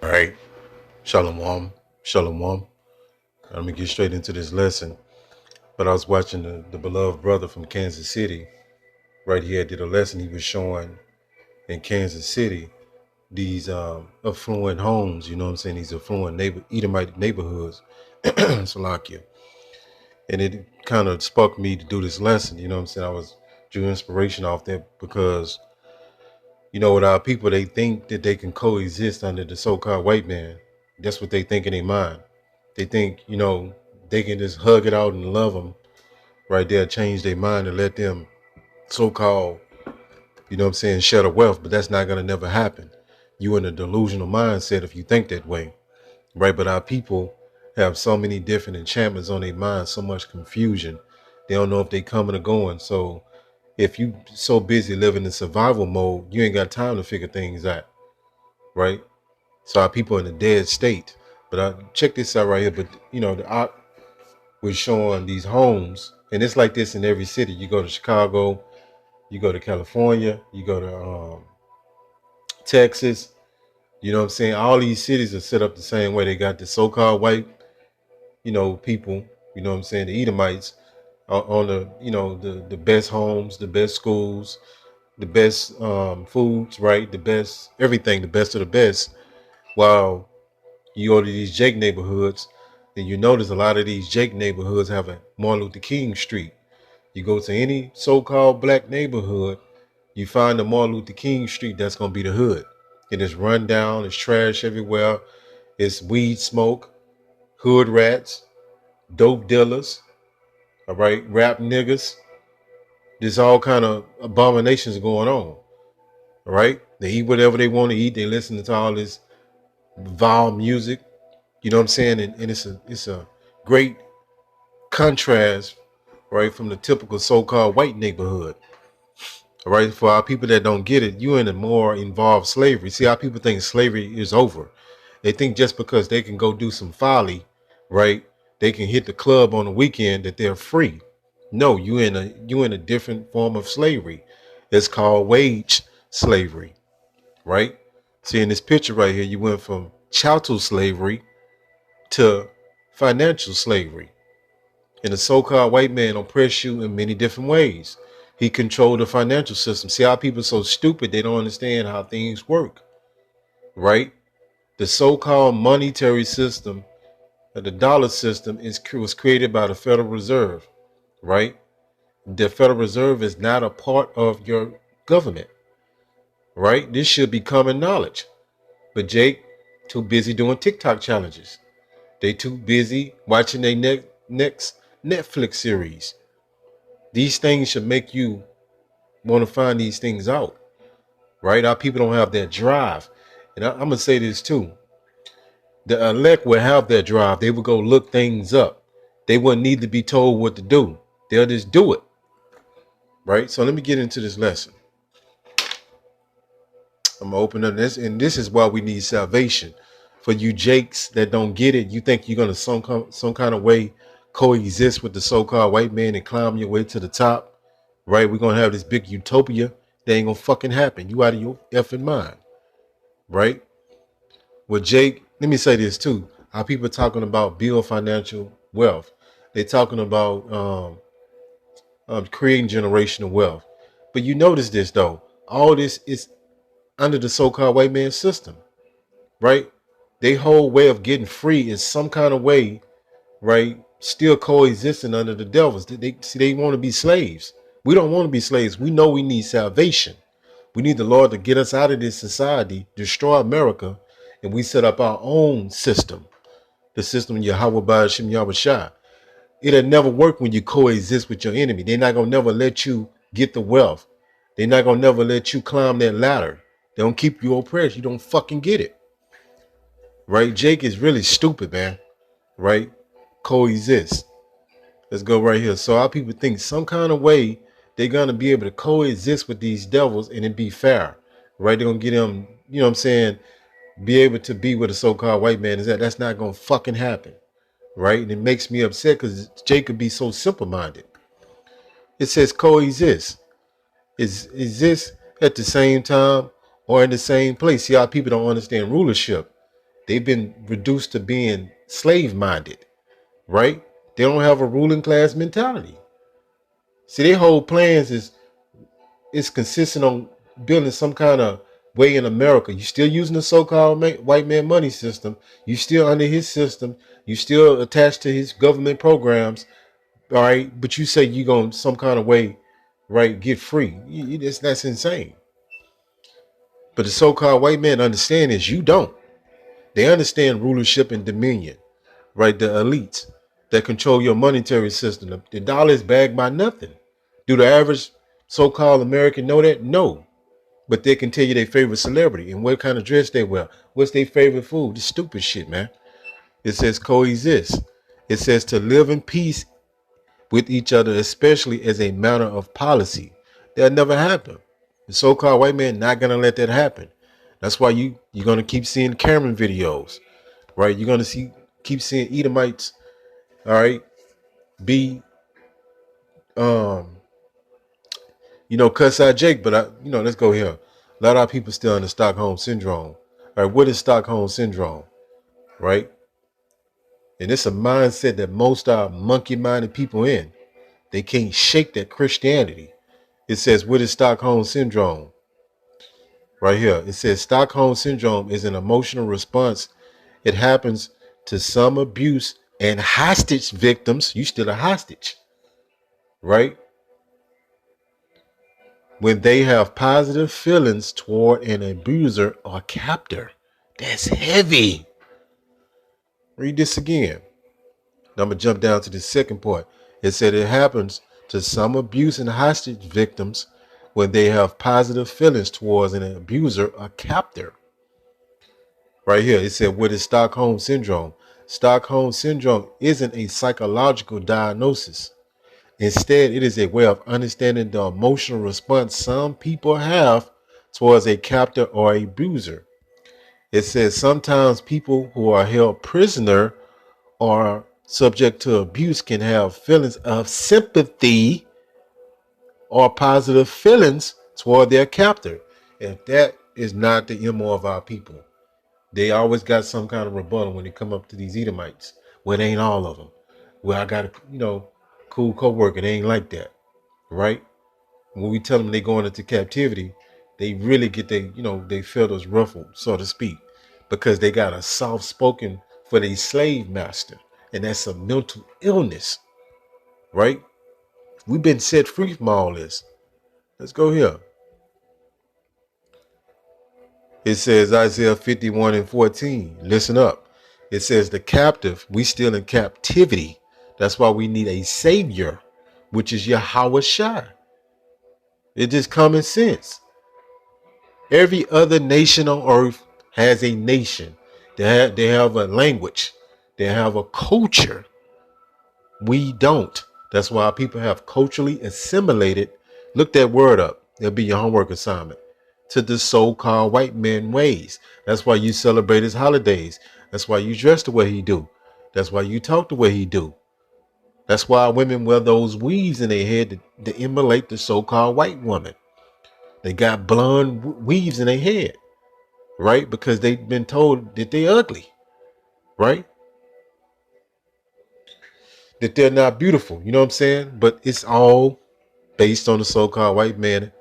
right? Shalom, shalom. I'm gonna get straight into this lesson. But I was watching the beloved brother from Kansas City. Right here did a lesson. He was showing in Kansas City these affluent homes. You know what I'm saying? These affluent Edomite neighborhoods. Salakia. And it kind of sparked me to do this lesson. You know what I'm saying? I was drew inspiration off that because with our people, they think that they can coexist under the so-called white man. That's what they think in their mind. They think, they can just hug it out and love them right there, change their mind and let them so-called, share the wealth. But that's not going to never happen. You in a delusional mindset if you think that way, right? But our people have so many different enchantments on their mind, so much confusion. They don't know if they coming or going. So if you so busy living in survival mode, you ain't got time to figure things out, right? So our people in a dead state. But check this out right here. But the art was showing these homes, and it's like this in every city. You go to Chicago, you go to California, you go to Texas. You know what I'm saying? All these cities are set up the same way. They got the so-called white, people. You know what I'm saying? The Edomites on the best homes, the best schools, the best foods, right? The best everything, the best of the best. While you go to these Jake neighborhoods, then you notice a lot of these Jake neighborhoods have a Martin Luther King Street. You go to any so-called black neighborhood, you find the Martin Luther King Street, that's going to be the hood. It is run down, it's trash everywhere, it's weed smoke, hood rats, dope dealers, all right, rap niggas. There's all kind of abominations going on, all right? They eat whatever they want to eat. They listen to all this vile music. You know what I'm saying? And it's a great contrast, right, from the typical so-called white neighborhood. All right, for our people that don't get it, you in a more involved slavery. See, our people think slavery is over. They think just because they can go do some folly, right, they can hit the club on the weekend that they're free. No, you in a different form of slavery. It's called wage slavery, right? See, in this picture right here, you went from chattel slavery to financial slavery. And the so-called white man oppress you in many different ways. He controlled the financial system. See, our people are so stupid, they don't understand how things work, right? The so-called monetary system, the dollar system, was created by the Federal Reserve, right? The Federal Reserve is not a part of your government, right? This should be common knowledge. But Jake, too busy doing TikTok challenges. They too busy watching their next Netflix series. These things should make you want to find these things out, right? Our people don't have that drive. And I'm going to say this too. The elect will have that drive. They will go look things up. They wouldn't need to be told what to do. They'll just do it, right? So let me get into this lesson. I'm going to open up this. And this is why we need salvation. For you Jakes that don't get it, you think you're going to some kind of way coexist with the so-called white man and climb your way to the top, right? We're going to have this big utopia. That ain't going to fucking happen. You out of your effing mind, right? Well, Jake, let me say this too. Our people talking about build financial wealth. They're talking about creating generational wealth. But you notice this though. All this is under the so-called white man system, right? Their whole way of getting free is some kind of way, right? Still coexisting under the devils. They want to be slaves. We don't want to be slaves. We know we need salvation. We need the Lord to get us out of this society, destroy America, and we set up our own system. The system of Yahweh Ba'ashim Yahweh Shah. It'll never work when you coexist with your enemy. They're not gonna never let you get the wealth. They're not gonna never let you climb that ladder. They don't keep you oppressed. You don't fucking get it. Right? Jake is really stupid, man. Right? Coexist. Let's go right here. So our people think some kind of way they're gonna be able to coexist with these devils and it be fair. Right? They're gonna get them, you know what I'm saying, be able to be with a so-called white man is that's not gonna fucking happen. Right? And it makes me upset because Jake could be so simple-minded. It says coexist. Is this at the same time or in the same place? See, our people don't understand rulership. They've been reduced to being slave minded, right? They don't have a ruling class mentality. See, their whole plans is consistent on building some kind of way in America. You still using the so-called white man money system. You still under his system. You still attached to his government programs. All right, but you say you gonna some kind of way, right, get free. That's insane. But the so-called white man understand is you don't. They understand rulership and dominion, right? The elites that control your monetary system. The dollar is backed by nothing. Do the average so-called American know that? No. But they can tell you their favorite celebrity and what kind of dress they wear. What's their favorite food? This stupid shit, man. It says coexist. It says to live in peace with each other, especially as a matter of policy. That'll never happen. The so-called white man not gonna let that happen. That's why you're gonna keep seeing Cameron videos, right? You're gonna keep seeing Edomites, all right, be cuss out Jake, but let's go here. A lot of people still under Stockholm syndrome. All right, what is Stockholm syndrome? Right? And it's a mindset that most are monkey-minded people in. They can't shake that Christianity. It says, what is Stockholm syndrome? Right here. It says Stockholm syndrome is an emotional response. It happens to some abuse and hostage victims. You still a hostage, right? When they have positive feelings toward an abuser or captor. That's heavy. Read this again. Now I'm going to jump down to the second part. It said it happens to some abuse and hostage victims when they have positive feelings towards an abuser or captor. Right here, it said, what is Stockholm syndrome? Stockholm syndrome isn't a psychological diagnosis. Instead, it is a way of understanding the emotional response some people have towards a captor or abuser. It says sometimes people who are held prisoner or subject to abuse can have feelings of sympathy or positive feelings toward their captor. If that is not the MO of our people, they always got some kind of rebuttal when they come up to these Edomites. Well, it ain't all of them. Well, I got a cool co-worker. They ain't like that, right? When we tell them they going into captivity, they really get they feathers ruffled, so to speak, because they got a soft spoken for their slave master, and that's a mental illness, right? We've been set free from all this. Let's go here. It says Isaiah 51:14. Listen up. It says the captive, we still in captivity. That's why we need a savior, which is Yahweh Shai. It's just common sense. Every other nation on earth has a nation. They have a language. They have a culture. We don't. That's why people have culturally assimilated. Look that word up. It'll be your homework assignment. To the so-called white man ways. That's why you celebrate his holidays. That's why you dress the way he do. That's why you talk the way he do. That's why women wear those weaves in their head to emulate the so-called white woman. They got blonde weaves in their head, right? Because they've been told that they're ugly, right? That they're not beautiful. You know what I'm saying? But it's all based on the so-called white man,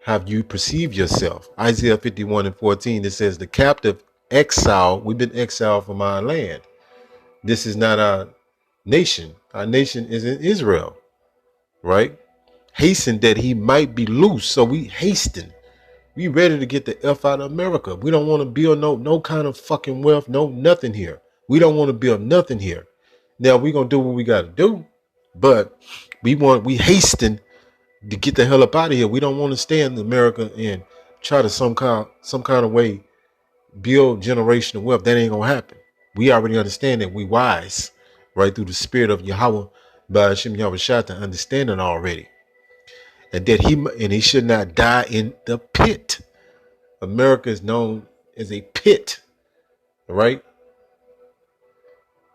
how you perceive yourself. Isaiah 51:14, it says the captive exile, we've been exiled from our land. This is not our nation. Our nation is in Israel, right? Hasten that he might be loose. So we hasten. We ready to get the F out of America. We don't want to build no kind of fucking wealth, no nothing here. We don't want to build nothing here. Now we gonna do what we gotta do, but we hasten to get the hell up out of here. We don't want to stay in America and try to some kind of way build generational wealth. That ain't gonna happen. We already understand that we wise, right, through the spirit of Yahweh, by Hashem Yahweh Shah, to understand it already. And that he should not die in the pit. America is known as a pit, right?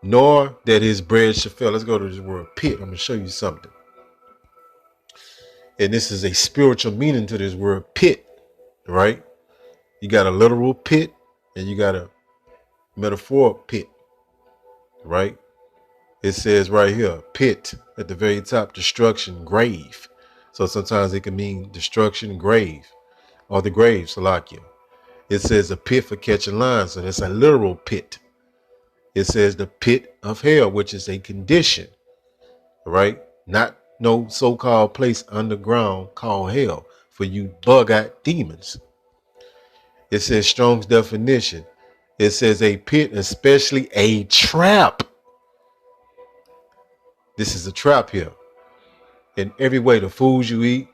Nor that his bread should fail. Let's go to this word pit. I'm gonna show you something. And this is a spiritual meaning to this word pit, right? You got a literal pit and you got a metaphor pit, right? It says right here, pit at the very top, destruction, grave. So sometimes it can mean destruction, grave, or the grave, Salakia. It says a pit for catching lions, so that's a literal pit. It says the pit of hell, which is a condition, right? Not no so-called place underground called hell for you bug-eyed demons. It says Strong's definition. It says a pit, especially a trap. This is a trap here. In every way, the foods you eat,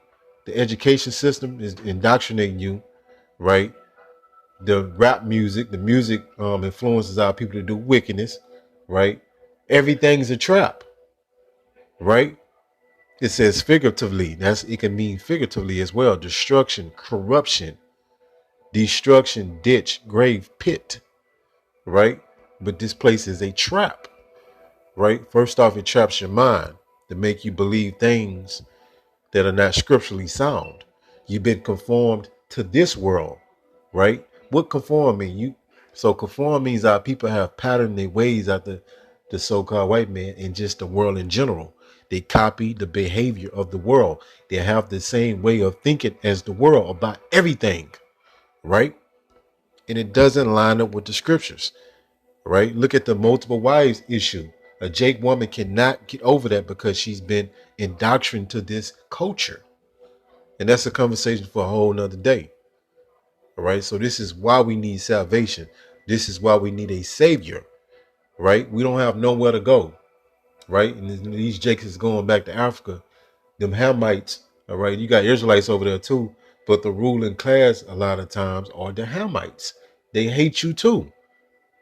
the education system is indoctrinating you, right? The rap music, the music influences our people to do wickedness, right? Everything's a trap, right? It says figuratively. It can mean figuratively as well. Destruction, corruption, destruction, ditch, grave, pit, right? But this place is a trap, right? First off, it traps your mind to make you believe things that are not scripturally sound. You've been conformed to this world, right? What conform mean? So conform means our people have patterned their ways after the so-called white man and just the world in general. They copy the behavior of the world. They have the same way of thinking as the world about everything, right? And it doesn't line up with the scriptures, right? Look at the multiple wives issue. A Jake woman cannot get over that because she's been indoctrinated to this culture. And that's a conversation for a whole nother day. All right. So this is why we need salvation. This is why we need a savior, right? We don't have nowhere to go, right? And these Jakes is going back to Africa. Them Hamites, all right. You got Israelites over there too, but the ruling class a lot of times are the Hamites. They hate you too,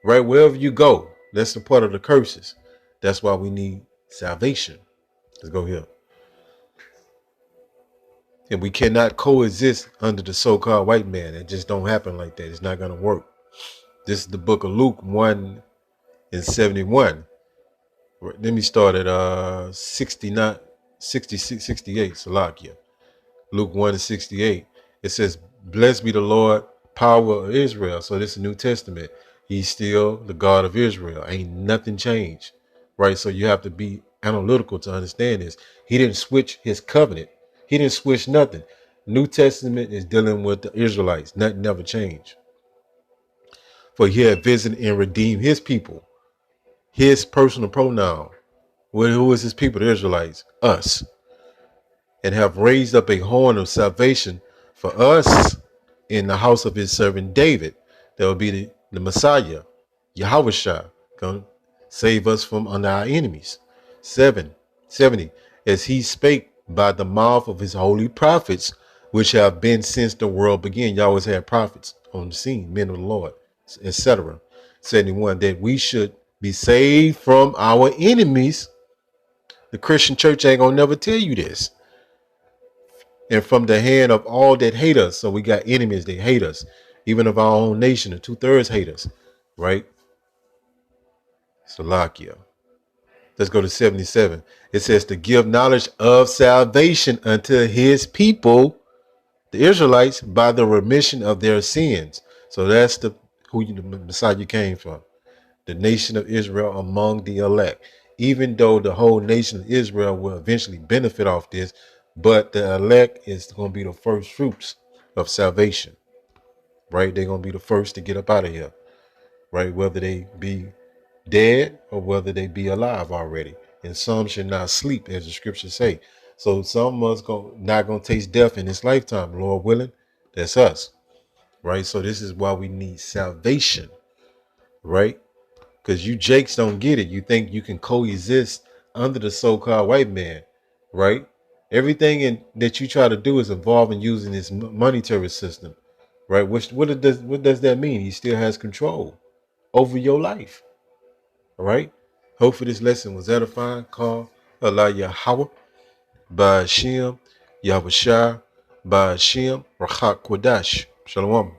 right? Wherever you go, that's the part of the curses. That's why we need salvation. Let's go here. And we cannot coexist under the so-called white man. It just don't happen like that. It's not going to work. This is the book of Luke 1 and 71. Let me start at 69, 66, 68, Salakia. Luke 1 and 68. It says, blessed be the Lord, power of Israel. So this is the New Testament. He's still the God of Israel. Ain't nothing changed, right? So you have to be analytical to understand this. He didn't switch his covenant. He didn't switch nothing. New Testament is dealing with the Israelites. Nothing never changed. For he had visited and redeemed his people. His personal pronoun. Well, who is his people? The Israelites. Us. And have raised up a horn of salvation for us in the house of his servant David. That will be the Messiah, Yahushua, going to save us from under our enemies. 70. As he spake by the mouth of his holy prophets, which have been since the world began. You always had prophets on the scene, men of the Lord, etc. 71. That we should be saved from our enemies. The Christian church ain't gonna never tell you this. And from the hand of all that hate us. So we got enemies that hate us. Even of our own nation, the 2/3 hate us, right? Salakia. Let's go to 77. It says to give knowledge of salvation unto his people, the Israelites, by the remission of their sins. So that's the Messiah you came from. The nation of Israel among the elect. Even though the whole nation of Israel will eventually benefit off this, but the elect is going to be the first fruits of salvation, right? They're going to be the first to get up out of here, right? Whether they be dead or whether they be alive already. And some should not sleep, as the scriptures say. So some of us not going to taste death in this lifetime, Lord willing. That's us, right? So this is why we need salvation, right? Because you Jakes don't get it. You think you can coexist under the so-called white man, right? Everything that you try to do is involving using this monetary system, right? What does that mean? He still has control over your life, all right? Hopefully this lesson was edifying. Call Allah Yahweh, Ba'ashem, Yahushua, Ba'ashem, Rachak Kodash. Shalom.